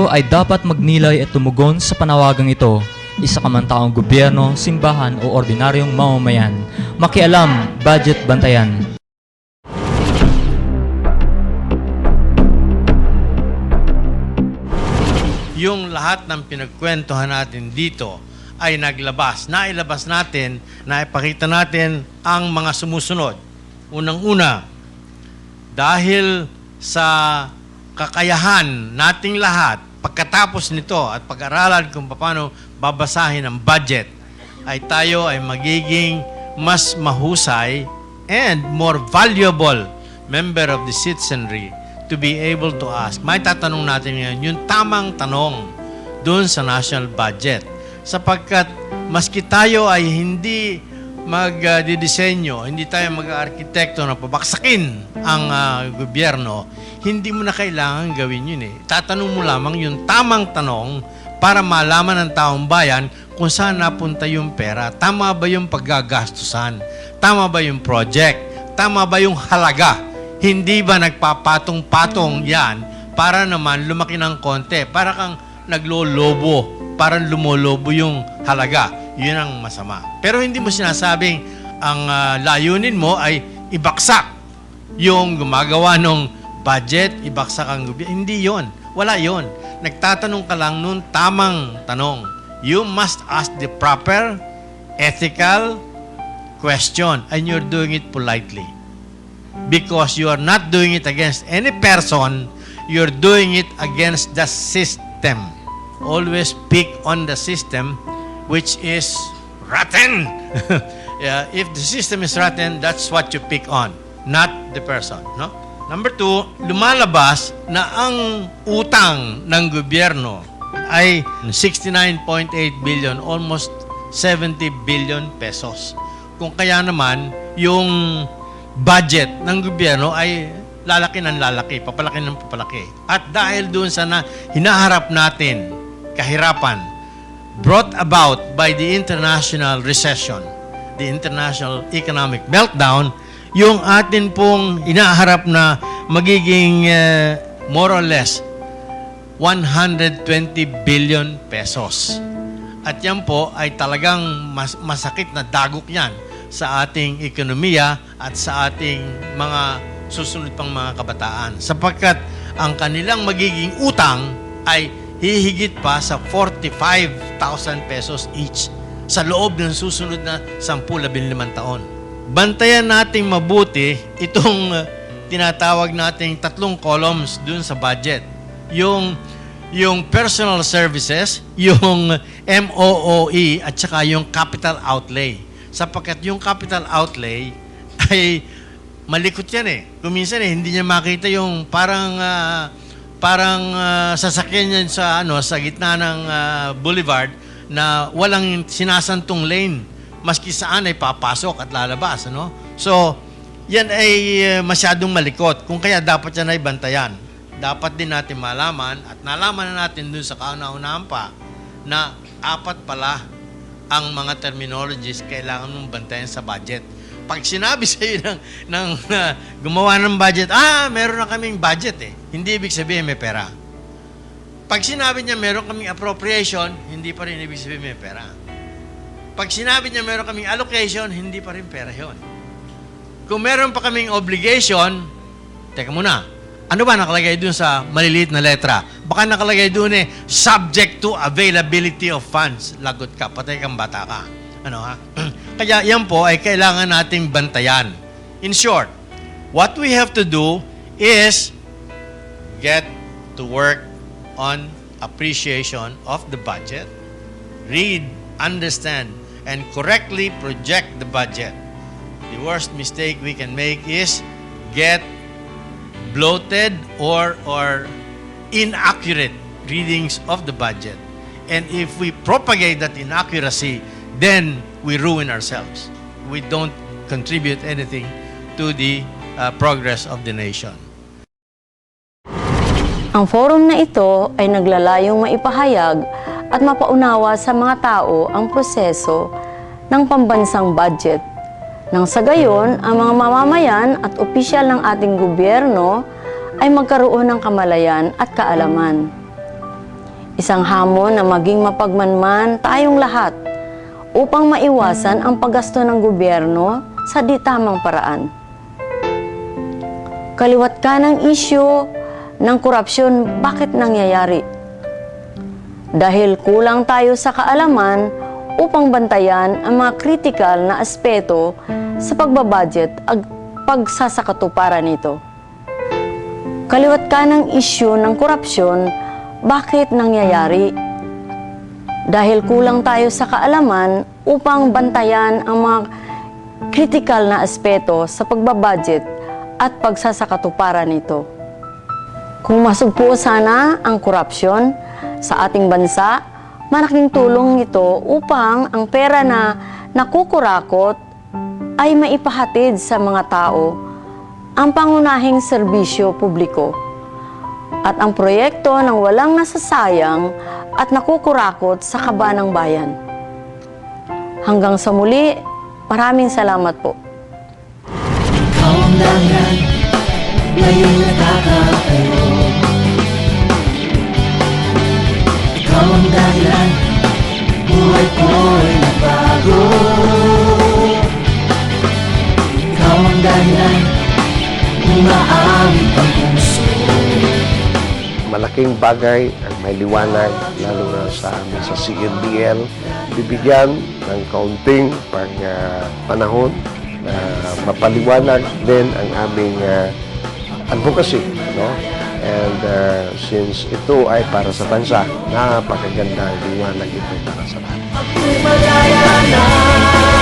publiko ay dapat magnilay at tumugon sa panawagang ito. Isa ka man taong gobyerno, simbahan o ordinaryong mamamayan. Makialam, budget bantayan. Yung lahat ng pinagkwentuhan natin dito ay nailabas natin, naipakita natin ang mga sumusunod. Unang-una, dahil sa kakayahan nating lahat, pagkatapos nito at pag-aralan kung paano babasahin ang budget, ay tayo ay magiging mas mahusay and more valuable member of the citizenry to be able to ask. May tatanong natin ngayon yung tamang tanong doon sa national budget. Sapagkat maski tayo ay hindi magdidisenyo, hindi tayo mag-arkitekto na pabaksakin ang gobyerno, hindi mo na kailangan gawin yun eh. Tatanong mo lamang yung tamang tanong para malaman ng taong bayan kung saan napunta yung pera. Tama ba yung paggagastusan? Tama ba yung project? Tama ba yung halaga? Hindi ba nagpapatong-patong yan para naman lumaki ng konti? Para kang naglolobo, parang lumolobo yung halaga. Yun ang masama. Pero hindi mo sinasabing ang layunin mo ay ibaksak yung gumagawa ng budget, ibaksak ang gobyerno. Hindi yon. Wala yon. Nagtatanong ka lang nun tamang tanong. You must ask the proper, ethical question and you're doing it politely. Because you are not doing it against any person, you're doing it against the system. Always pick on the system which is rotten. Yeah, if the system is rotten, that's what you pick on, not the person. No? Number two, lumalabas na ang utang ng gobyerno ay 69.8 billion, almost 70 billion pesos. Kung kaya naman, yung budget ng gobyerno ay lalaki ng lalaki, papalaki ng papalaki. At dahil doon sa hinaharap natin, kahirapan, brought about by the international recession, the international economic meltdown, yung atin pong inaharap na magiging more or less 120 billion pesos. At yan po ay talagang masakit na dagok yan sa ating ekonomiya at sa ating mga susunod pang mga kabataan. Sapagkat ang kanilang magiging utang ay hihigit pa sa 45,000 pesos each sa loob ng susunod na 10-15 taon. Bantayan nating mabuti itong tinatawag nating 3 columns dun sa budget. Yung personal services, yung MOOE, at saka yung capital outlay. Sapagkat yung capital outlay ay malikot yan eh. Kuminsan hindi niya makita yung parang sasakyan yan sa gitna ng boulevard na walang sinasantong lane. Maski saan ay papasok at lalabas. So, yan ay masyadong malikot. Kung kaya dapat yan ay bantayan. Dapat din natin malaman at nalaman na natin dun sa kauna-unahan pa na 4 pala ang mga terminologies kailangan mong bantayan sa budget. Pag sinabi sa iyo ng gumawa ng budget, meron na kaming budget eh. Hindi ibig sabihin may pera. Pag sinabi niya meron kaming appropriation, hindi pa rin ibig sabihin may pera. Pag sinabi niya meron kaming allocation, hindi pa rin pera yun. Kung meron pa kaming obligation, teka muna, ano ba nakalagay dun sa maliliit na letra? Baka nakalagay dun subject to availability of funds. Lagot ka, patay kang bata ka. Kaya yan po ay kailangan nating bantayan. In short, what we have to do is get to work on appreciation of the budget, read, understand, and correctly project the budget. The worst mistake we can make is get bloated or inaccurate readings of the budget. And if we propagate that inaccuracy, then we ruin ourselves. We don't contribute anything to the progress of the nation. Ang forum na ito ay naglalayong maipahayag at mapaunawa sa mga tao ang proseso ng pambansang budget. Nang sa gayon, ang mga mamamayan at opisyal ng ating gobyerno ay magkaroon ng kamalayan at kaalaman. Isang hamon na maging mapagmanman tayong lahat upang maiwasan ang paggasto ng gobyerno sa di tamang paraan. Kaliwat ka ng isyu ng korupsyon, bakit nangyayari? Dahil kulang tayo sa kaalaman upang bantayan ang mga kritikal na aspeto sa pagbabudget at pagsasakatuparan nito. Kaliwat ka ng isyu ng korupsyon, bakit nangyayari? Dahil kulang tayo sa kaalaman upang bantayan ang mga kritikal na aspeto sa pagbabudget at pagsasakatuparan nito. Kung masugpo sana ang korupsyon sa ating bansa, malaking tulong ito upang ang pera na nakukurakot ay maipahatid sa mga tao ang pangunahing serbisyo publiko at ang proyekto ng walang nasasayang at nakukurakot sa kaban ng bayan. Hanggang sa muli, maraming salamat po. Ikaw ang dahilan, ngayon nakakatayo. Ikaw ang dahilan, buhay ko'y nabago. Ikaw ang dahilan, umaawit ang puso. Malaking bagay ang may liwanag, lalo na sa amin sa CNBL. Bibigyan ng kaunting panahon na mapaliwanag din ang aming advocacy. No? And since ito ay para sa bansa, napakaganda ang liwanag ito para sa lahat. Ako'y malaya na.